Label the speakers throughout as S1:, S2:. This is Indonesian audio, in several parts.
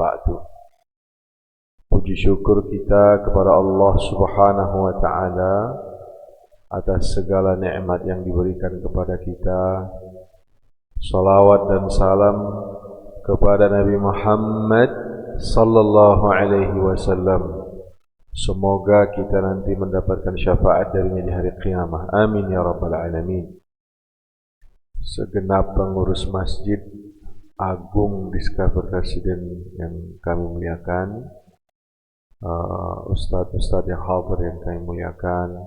S1: Ba'du. Puji syukur kita kepada Allah Subhanahu wa Ta'ala atas segala nikmat yang diberikan kepada kita. Salawat dan salam kepada Nabi Muhammad sallallahu alaihi wasallam. Semoga kita nanti mendapatkan syafaat darinya di hari kiamat. Amin ya rabbal alamin. Segenap pengurus masjid Agung Discover Resident yang kami muliakan, ustadz-ustadz yang hadir yang kami muliakan,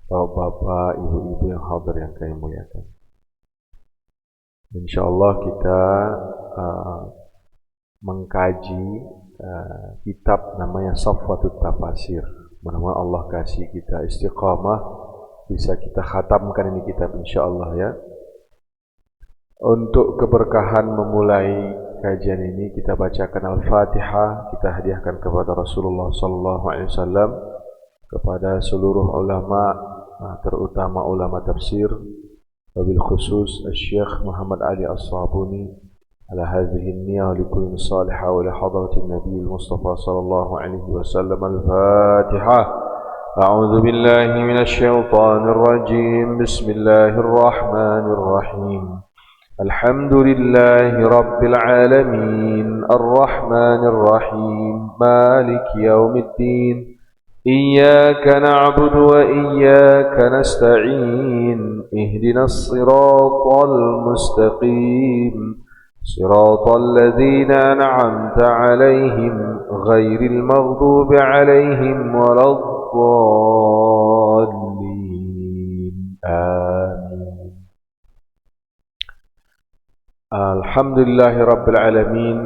S1: bapak-bapak, ibu-ibu yang hadir yang kami muliakan. InsyaAllah kita mengkaji kitab namanya Safwatut Tafasir. Mudah-mudahan Allah kasih kita istiqamah, bisa kita khatamkan ini kitab insyaAllah ya. Untuk keberkahan memulai kajian ini, kita bacakan Al-Fatihah, kita hadiahkan kepada Rasulullah sallallahu alaihi wasallam, kepada seluruh ulama, terutama ulama tafsir, wabil khusus Syekh Muhammad Ali As-Sabuni, ala hadhihi an-niyyah li kulli salihah wa li hadratin Nabi Mustafa sallallahu alaihi wasallam. Al-Fatihah. A'udzu billahi minasy syaithanir rajim. Bismillahir rahmanir rahim. الحمد لله رب العالمين الرحمن الرحيم مالك يوم الدين إياك نعبد وإياك نستعين اهدنا الصراط المستقيم صراط الذين أنعمت عليهم غير المغضوب عليهم ولا الضالين آمين. Alhamdulillahirrabbilalamin.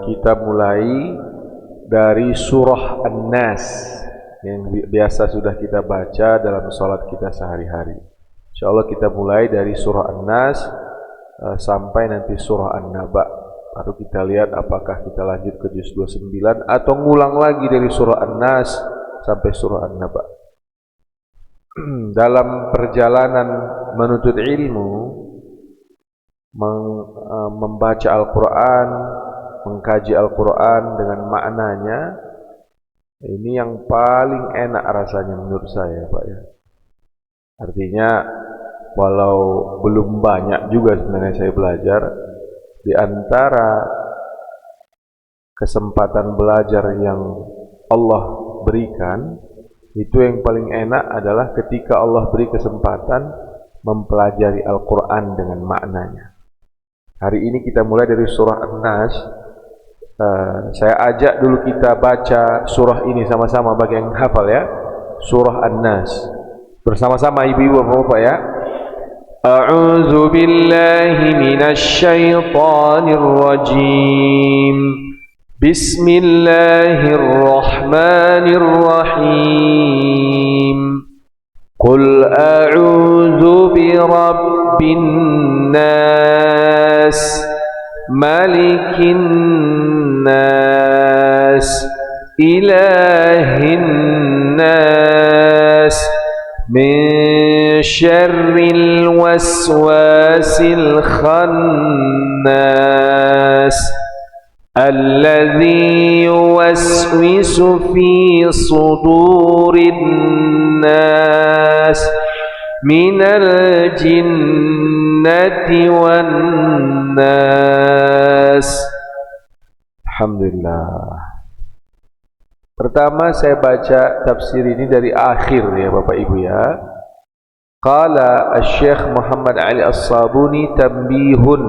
S1: Kita mulai dari surah An-Nas yang biasa sudah kita baca dalam salat kita sehari-hari. InsyaAllah kita mulai dari surah An-Nas sampai nanti surah An-Naba. Baru kita lihat apakah kita lanjut ke juz 29 atau ngulang lagi dari surah An-Nas sampai surah An-Naba. Dalam perjalanan menuntut ilmu, membaca Al-Quran, mengkaji Al-Quran dengan maknanya, ini yang paling enak rasanya menurut saya, Pak ya. Artinya walau belum banyak juga sebenarnya saya belajar, di antara kesempatan belajar yang Allah berikan, itu yang paling enak adalah ketika Allah beri kesempatan mempelajari Al-Quran dengan maknanya. Hari ini kita mulai dari surah An-Nas. Saya ajak dulu kita baca surah ini sama-sama bagi yang hafal ya. Surah An-Nas. Bersama-sama ibu-ibu bapak-bapak ya. A'udzu billahi minasy syaithanir rajim. Bismillahirrahmanirrahim. Qul a'udzu birabbin nas malikin nas ilahin nas min syarril waswasil khannas alladzi yuwaswisu fi sudurin nas minal jinnati wan nas. Alhamdulillah. Pertama saya baca tafsir ini dari akhir ya Bapak Ibu ya. Qala Asy-Syaikh Muhammad Ali As-Sabuni tanbihun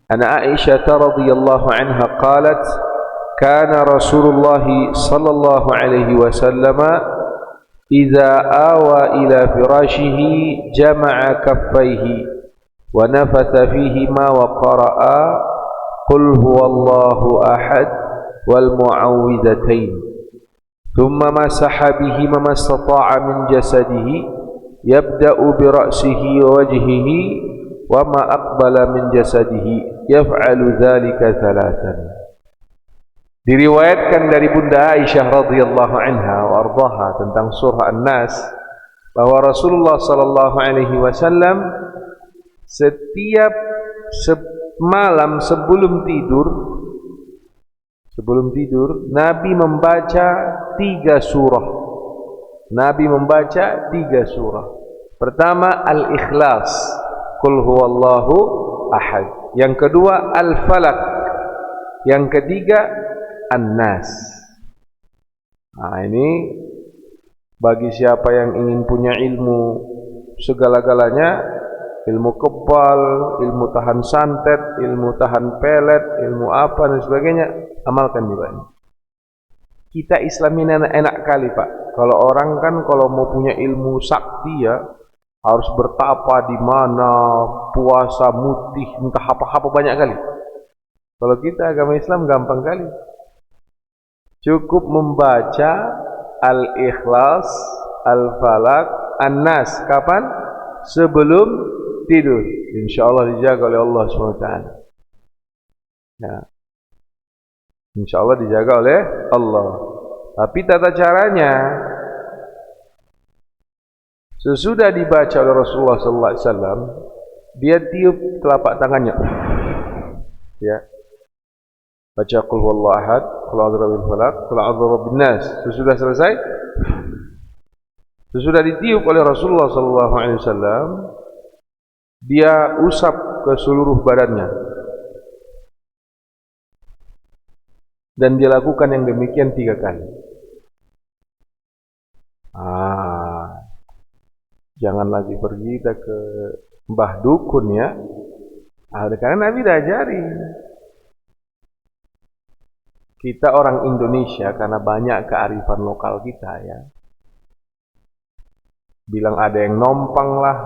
S1: an Aisyah radhiyallahu anha qalat kana Rasulullah sallallahu alaihi wasallam idza awa ila firashihi jama'a kaffaihi wa nafatha fihi ma wa qara'a qul huwallahu ahad wal mu'awwidhatain thumma masaha bihi ma istata'a min jasadihi yabda'u bi ra'sihi wa wajhihi wa ma aqbala min jasadihi yaf'alu dzalika thalathan. Diriwayatkan dari Bunda Aisyah radhiyallahu anha wa ardhaha tentang surah An-Nas bahwa Rasulullah sallallahu alaihi wasallam setiap malam sebelum tidur Sebelum tidur, Nabi membaca 3 surah. Nabi membaca 3 surah. Pertama, Al-Ikhlas, Qul huwallahu ahad. Yang kedua, Al-Falaq. Yang ketiga, An-Nas. Nah, ini bagi siapa yang ingin punya ilmu segala-galanya, ilmu kebal, ilmu tahan santet, ilmu tahan pelet, ilmu apa dan sebagainya, amalkan juga ini. Kita Islam ini enak kali Pak. Kalau orang kan kalau mau punya ilmu sakti ya harus bertapa di mana, puasa mutih, entah apa-apa banyak kali. Kalau kita agama Islam gampang kali. Cukup membaca Al-Ikhlas, Al-Falaq, An-Nas. Kapan? Sebelum tidur. InsyaAllah dijaga oleh Allah SWT. Ya. InsyaAllah dijaga oleh Allah. Tapi tata caranya, sesudah dibaca oleh Rasulullah SAW, dia tiup telapak tangannya. Ya. Baca Qul huwallahu ahad, Qul a'udzu birabbil falaq, Qul a'udzu birabbin nas. Sesudah selesai, sesudah ditiup oleh Rasulullah SAW, dia usap ke seluruh badannya. Dan dia lakukan yang demikian 3 kali. Jangan lagi pergi kita ke Mbah Dukun ya. Karena Nabi dah ajari. Kita orang Indonesia karena banyak kearifan lokal kita ya. Bilang ada yang nompang lah,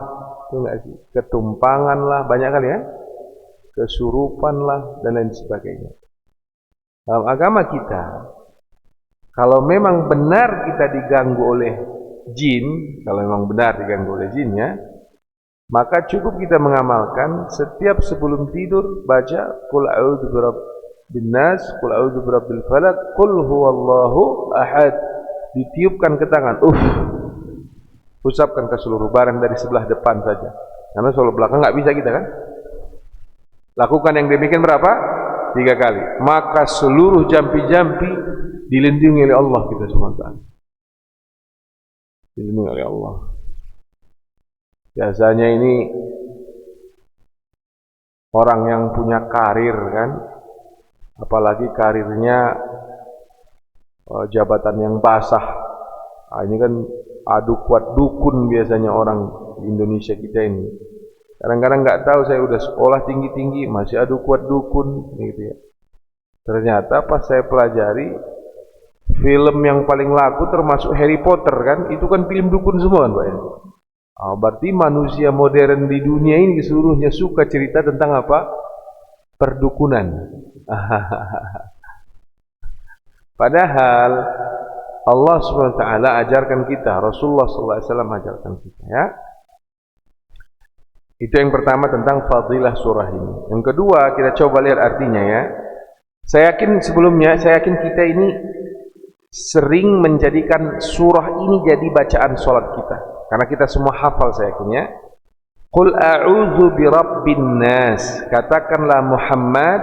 S1: ketumpangan lah, banyak kali ya. Kesurupan lah dan lain sebagainya. Dalam agama kita, kalau memang benar kita diganggu oleh jin, kalau memang benar diganggu oleh jin ya, maka cukup kita mengamalkan setiap sebelum tidur baca Qul a'udzu birabbin nas, Qul a'udzu birabbil falaq, Qul huwallahu ahad. Ditiupkan ke tangan, usapkan ke seluruh barang dari sebelah depan saja. Karena sebelah belakang nggak bisa kita kan. Lakukan yang demikian berapa? 3 kali. Maka seluruh jampi-jampi dilindungi oleh Allah kita semua. Dilindungi oleh Allah. Biasanya ini orang yang punya karir kan, apalagi karirnya jabatan yang basah. Ini kan adu kuat dukun biasanya orang di Indonesia kita ini. Kadang-kadang nggak tahu saya udah sekolah tinggi-tinggi masih adu kuat dukun gitu ya. Ternyata pas saya pelajari film yang paling laku termasuk Harry Potter kan, itu kan film dukun semua kan Pak ya. Berarti manusia modern di dunia ini seluruhnya suka cerita tentang apa? Perdukunan. Padahal Allah SWT ajarkan kita, Rasulullah SAW ajarkan kita ya. Itu yang pertama tentang fadilah surah ini. Yang kedua kita coba lihat artinya ya. Saya yakin kita ini sering menjadikan surah ini jadi bacaan sholat kita. Karena kita semua hafal saya yakin ya. Qul a'udzu birabbin nas. Katakanlah Muhammad,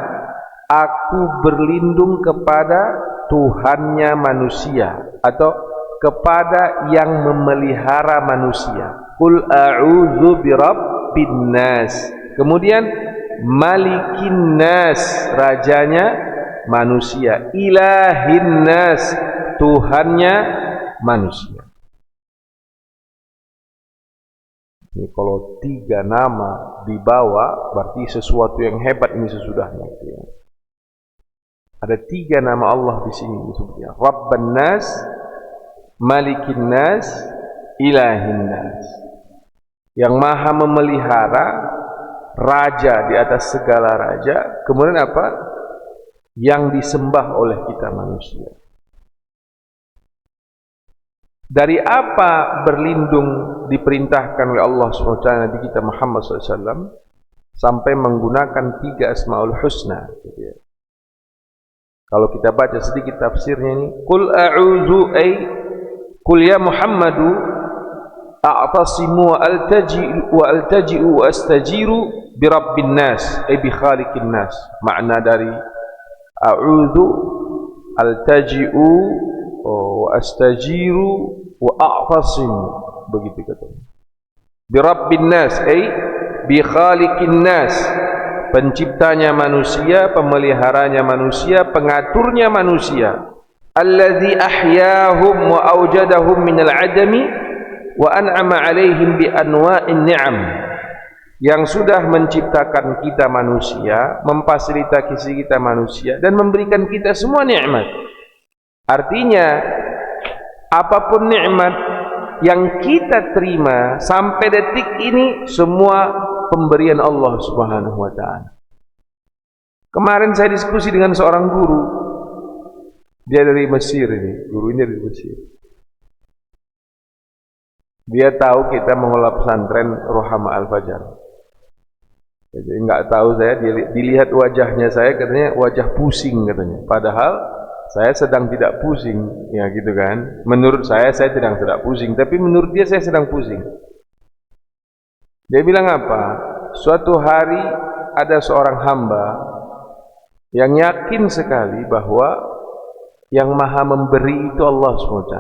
S1: aku berlindung kepada Tuhannya manusia atau kepada yang memelihara manusia. Qul a'udzu birabbin nas. Kemudian malikin nas, rajanya manusia. Ilahin nas, Tuhannya manusia. Ini kalau 3 nama dibawa berarti sesuatu yang hebat ini sesudahnya. Ada 3 nama Allah di sini disebutnya. Rabban nas, Malikin nas, Ilahin nas. Yang maha memelihara, raja di atas segala raja. Kemudian apa? Yang disembah oleh kita manusia. Dari apa berlindung diperintahkan oleh Allah SWT Nabi kita Muhammad SAW sampai menggunakan 3 Asmaul Husna. Kalau kita baca sedikit tafsirnya ini, Qul a'udzu ay Qul ya Muhammadu a'tasimu wa altaji'u wa astajiru birabbin nas ay bi khaliqin nas. Makna dari a'udzu altaji'u wa astajiru wa a'tasim, begitu katanya. Bi rabbin nas, bi khaliqin nas, penciptanya manusia, pemeliharanya manusia, pengaturnya manusia. Allazi ahyahum wa awjadahum minal adami wa an'ama alaihim bi anwa'in ni'am, yang sudah menciptakan kita manusia, memfasilitasi kita manusia, dan memberikan kita semua nikmat. Artinya apapun nikmat yang kita terima sampai detik ini semua pemberian Allah Subhanahu wa taala. Kemarin saya diskusi dengan seorang guru, dia dari Mesir ini, gurunya dari Mesir. Dia tahu kita mengelola pesantren Rohama Al-Fajar. Jadi enggak tahu saya, dilihat wajahnya saya, katanya wajah pusing katanya. Padahal saya sedang tidak pusing, ya gitu kan. Menurut saya sedang tidak pusing, tapi menurut dia saya sedang pusing. Dia bilang apa? Suatu hari ada seorang hamba yang yakin sekali bahwa yang maha memberi itu Allah SWT,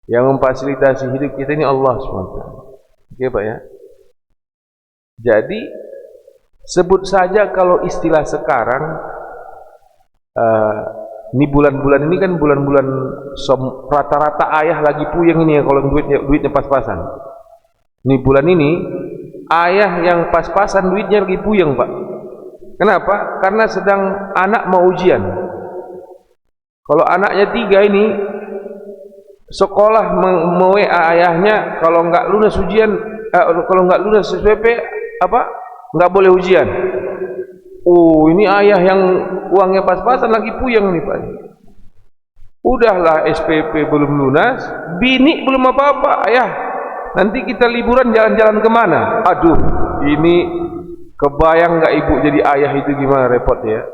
S1: yang memfasilitasi hidup kita ini Allah SWT. Oke Pak ya. Jadi sebut saja kalau istilah sekarang, ini bulan-bulan ini kan bulan-bulan rata-rata ayah lagi puyeng ini ya, kalau duitnya pas-pasan. Ini bulan ini ayah yang pas-pasan duitnya lagi puyeng Pak. Kenapa? Karena sedang anak mau ujian. Kalau anaknya 3 ini sekolah me-WA ayahnya, kalau nggak lunas ujian, kalau nggak lunas SPP nggak boleh ujian. Oh, ini ayah yang uangnya pas-pasan lagi puyeng nih Pak. Udahlah SPP belum lunas, bini belum apa-apa, ayah nanti kita liburan jalan-jalan kemana? Aduh, ini kebayang nggak ibu jadi ayah itu gimana repot ya.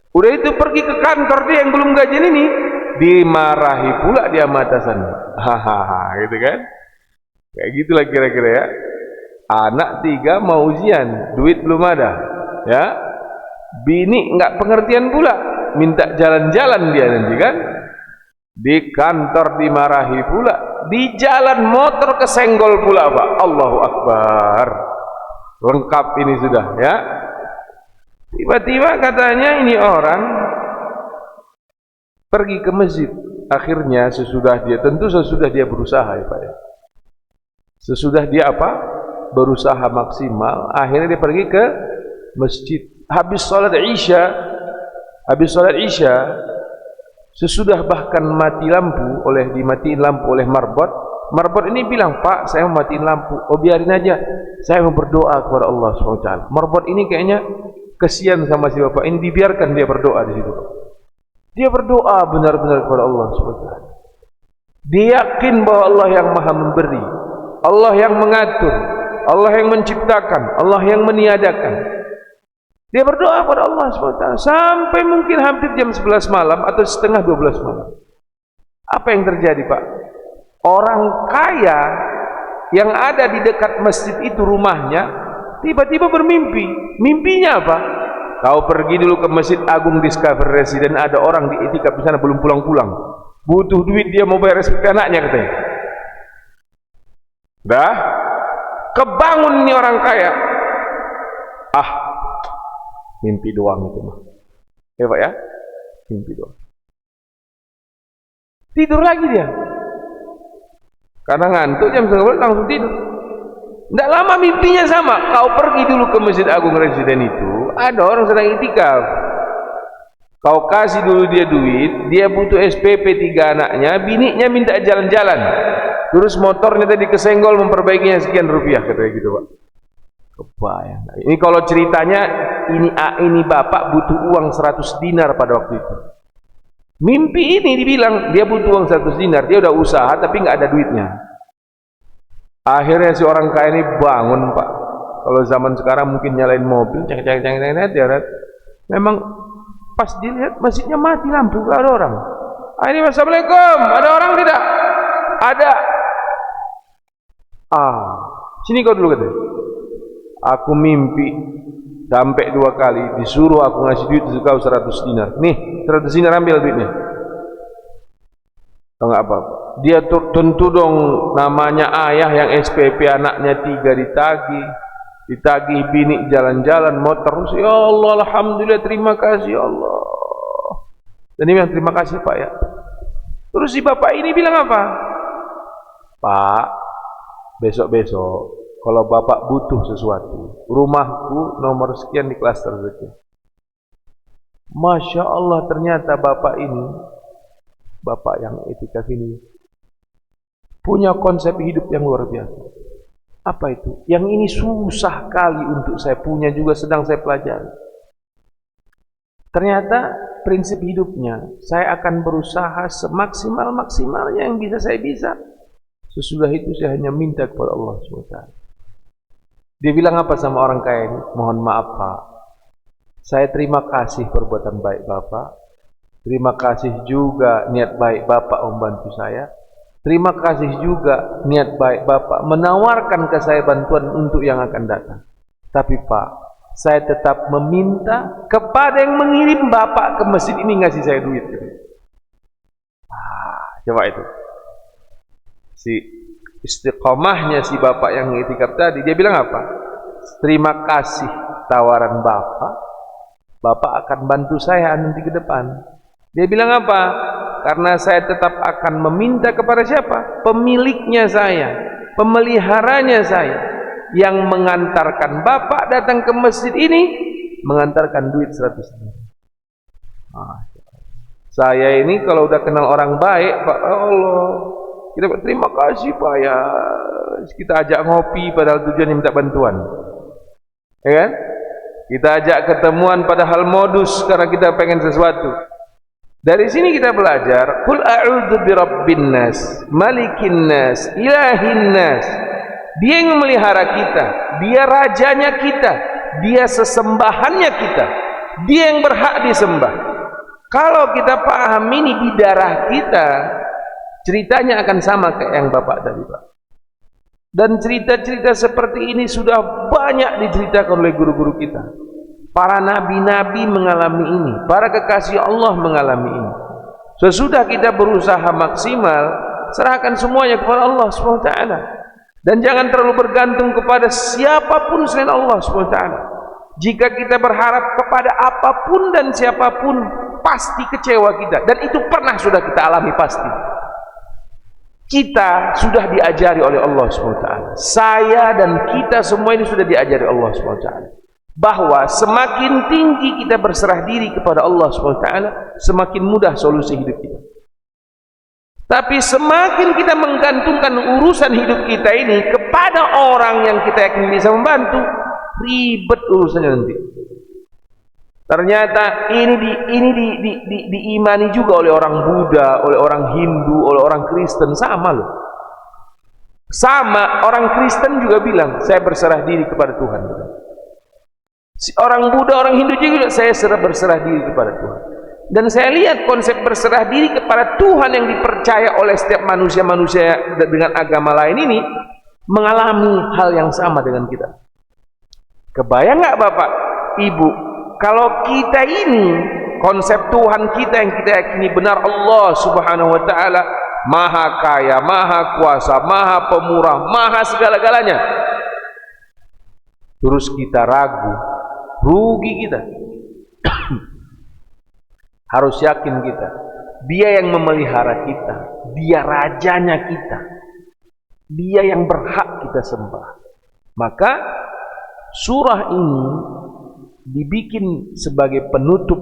S1: Udah itu pergi ke kantor dia yang belum gajian ini, dimarahi pula dia sama atasannya. Hahaha, gitu kan? Kayak gitulah kira-kira ya. Anak 3 mau ujian, duit belum ada, ya. Bini nggak pengertian pula, minta jalan-jalan dia nanti kan. Di kantor dimarahi pula, di jalan motor kesenggol pula Pak. Allahu Akbar. Lengkap ini sudah ya. Tiba-tiba katanya ini orang pergi ke masjid. Akhirnya sesudah dia berusaha ya Pak ya. Sesudah dia berusaha maksimal, akhirnya dia pergi ke masjid. Habis sholat Isya, sesudah bahkan dimatiin lampu oleh marbot ini bilang, Pak saya mau matiin lampu. Oh biarin aja, saya mau berdoa kepada Allah SWT. Marbot ini kayaknya kesian sama si bapak ini, dibiarkan dia berdoa di situ. Dia berdoa benar-benar kepada Allah SWT. Dia yakin bahwa Allah yang maha memberi, Allah yang mengatur, Allah yang menciptakan, Allah yang meniadakan. Dia berdoa kepada Allah SWT sampai mungkin hampir jam 11 malam atau setengah 12 malam. Apa yang terjadi Pak? Orang kaya yang ada di dekat masjid itu rumahnya tiba-tiba bermimpi. Mimpinya apa? Kau pergi dulu ke Masjid Agung Discovery Residence, ada orang di itikaf di sana belum pulang-pulang. Butuh duit, dia mau bayar SPP anaknya katanya. Dah, kebangun nih orang kaya. Mimpi doang itu mah. Ya Pak ya? Mimpi doang. Tidur lagi dia. Karena ngantuk jam 11 langsung tidur. Tidak lama mimpinya sama. Kau pergi dulu ke Masjid Agung Residen itu, ada orang sedang itikaf. Kau kasih dulu dia duit, dia butuh SPP 3 anaknya, bininya minta jalan-jalan. Terus motornya tadi kesenggol, memperbaikinya sekian rupiah, katanya gitu Pak. Kebayang. Ini kalau ceritanya, ini bapak butuh uang 100 dinar pada waktu itu. Mimpi ini dibilang dia butuh uang 100 dinar, dia udah usaha tapi nggak ada duitnya. Akhirnya si orang kaya ini bangun Pak. Kalau zaman sekarang mungkin nyalain mobil, ceng. Memang pas dilihat masjidnya mati lampu, gak ada orang. Ini Assalamualaikum, ada orang tidak? Ada. Sini kau dulu katanya. Aku mimpi sampai 2 kali disuruh aku ngasih duit kau 100 dinar. Nih, 100 dinar ambil duitnya. Tahu nggak apa? Dia tentu dong namanya ayah yang SPP anaknya 3 ditagih bini jalan-jalan mau terus. Ya Allah, alhamdulillah, terima kasih ya Allah. Dan dia bilang terima kasih Pak ya. Terus si bapak ini bilang apa? Pak, besok-besok kalau bapak butuh sesuatu, rumahku nomor sekian di klaster sekian. Masya Allah, ternyata bapak ini, bapak yang etikaf ini, punya konsep hidup yang luar biasa. Apa itu? Yang ini susah kali untuk saya punya, juga sedang saya pelajari. Ternyata prinsip hidupnya, saya akan berusaha semaksimal-maksimalnya yang bisa saya bisa. Sesudah itu saya hanya minta kepada Allah SWT. Dia bilang apa sama orang kaya ini? Mohon maaf Pak, saya terima kasih perbuatan baik Bapak. Terima kasih juga niat baik Bapak membantu saya. Terima kasih juga niat baik Bapak menawarkan ke saya bantuan untuk yang akan datang. Tapi Pak, saya tetap meminta kepada yang mengirim Bapak ke masjid ini ngasih saya duit. Coba itu. Si istiqomahnya si Bapak yang itikaf tadi, dia bilang apa? Terima kasih tawaran Bapak. Bapak akan bantu saya nanti ke depan. Dia bilang apa? Karena saya tetap akan meminta kepada siapa? Pemiliknya saya, pemeliharanya saya, yang mengantarkan Bapak datang ke masjid ini, mengantarkan duit 100 dinar. Saya ini kalau udah kenal orang baik, Pak Allah, kita terima kasih Pak ya, kita ajak ngopi padahal tujuannya minta bantuan, ya kan? Kita ajak ketemuan padahal modus karena kita pengen sesuatu. Dari sini kita belajar, qul a'udzu birabbin nas, malikin nas, ilahin nas. Dia yang memelihara kita, dia rajanya kita, dia sesembahannya kita, dia yang berhak disembah. Kalau kita paham ini di darah kita, ceritanya akan sama kayak yang Bapak tadi Pak. Dan cerita-cerita seperti ini sudah banyak diceritakan oleh guru-guru kita. Para nabi-nabi mengalami ini, para kekasih Allah mengalami ini. Sesudah kita berusaha maksimal, serahkan semuanya kepada Allah SWT. Dan jangan terlalu bergantung kepada siapapun selain Allah SWT. Jika kita berharap kepada apapun dan siapapun, pasti kecewa kita. Dan itu pernah sudah kita alami pasti. Kita sudah diajari oleh Allah SWT. Saya dan kita semua ini sudah diajari Allah SWT. Bahwa semakin tinggi kita berserah diri kepada Allah SWT, semakin mudah solusi hidup kita. Tapi semakin kita menggantungkan urusan hidup kita ini kepada orang yang kita yakin bisa membantu, ribet urusannya nanti. Ternyata ini diimani juga oleh orang Buddha, oleh orang Hindu, oleh orang Kristen, sama loh. Sama, orang Kristen juga bilang, saya berserah diri kepada Tuhan. Si orang Buddha, orang Hindu juga, saya berserah diri kepada Tuhan. Dan saya lihat konsep berserah diri kepada Tuhan yang dipercaya oleh setiap manusia-manusia dengan agama lain ini mengalami hal yang sama dengan kita. Kebayang nggak Bapak, Ibu, kalau kita ini konsep Tuhan kita yang kita yakini benar, Allah Subhanahu wa taala Maha Kaya, Maha Kuasa, Maha Pemurah, Maha segala-galanya. Terus kita ragu, rugi kita. Harus yakin kita, dia yang memelihara kita, dia rajanya kita, dia yang berhak kita sembah. Maka surah ini dibikin sebagai penutup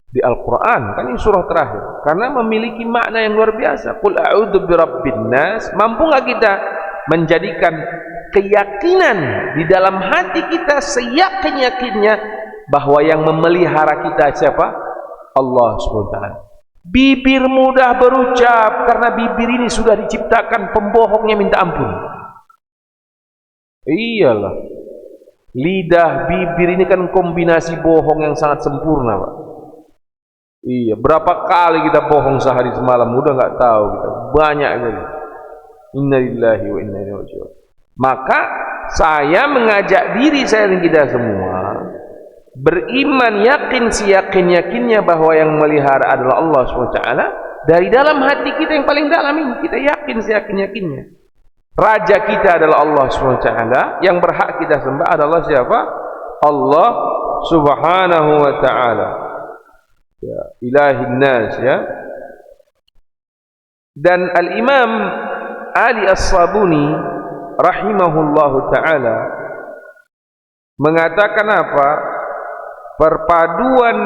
S1: di Al-Quran, kan ini surah terakhir, karena memiliki makna yang luar biasa. Qul a'udzu birabbin nas. Mampu nggak kita menjadikan keyakinan di dalam hati kita seyakin-yakinnya bahwa yang memelihara kita siapa? Allah SWT. Bibir mudah berucap karena bibir ini sudah diciptakan pembohongnya minta ampun. Iyalah, lidah bibir ini kan kombinasi bohong yang sangat sempurna Pak. Iya, berapa kali kita bohong sehari semalam udah nggak tahu kita, banyak kali. Innalillahi wa inna ilaihi raji'un. Maka saya mengajak diri saya dan kita semua, beriman yakin seyakin-yakinnya bahwa yang melihara adalah Allah SWT, dari dalam hati kita yang paling dalam ini kita yakin seyakin-yakinnya raja kita adalah Allah SWT, yang berhak kita sembah adalah siapa? Allah Subhanahu wa ta'ala, ya, ilahin nas, ya. Dan Al-Imam Ali As-Sabuni rahimahullahu ta'ala mengatakan apa? Perpaduan